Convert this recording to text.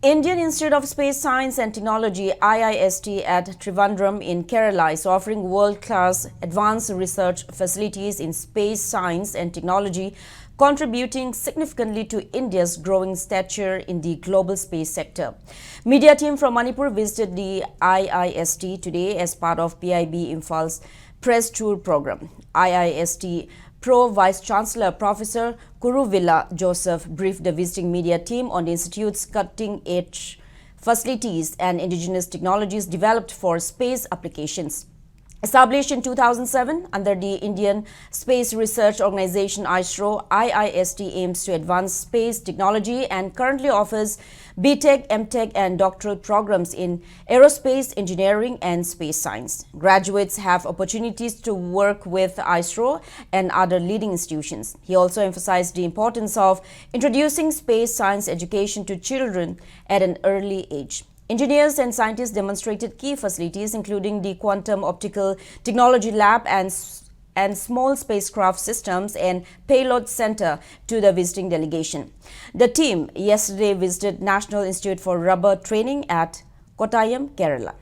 Indian Institute of Space Science and Technology IIST at Trivandrum in Kerala is offering world-class advanced research facilities in space science and technology, contributing significantly to India's growing stature in the global space sector. Media team from Manipur visited the IIST today as part of PIB Imphale's press tour program. IIST Pro Vice Chancellor Professor Kuruvilla Joseph briefed the visiting media team on the institute's cutting-edge facilities and indigenous technologies developed for space applications. Established in 2007 under the Indian Space Research Organization ISRO, IIST aims to advance space technology and currently offers BTech, MTech and doctoral programs in aerospace engineering and space science. Graduates have opportunities to work with ISRO and other leading institutions. He also emphasized the importance of introducing space science education to children at an early age. Engineers and scientists demonstrated key facilities including the Quantum Optical Technology Lab and small spacecraft systems and payload center to the visiting delegation. The team yesterday visited National Institute for Rubber Training at Kottayam, Kerala.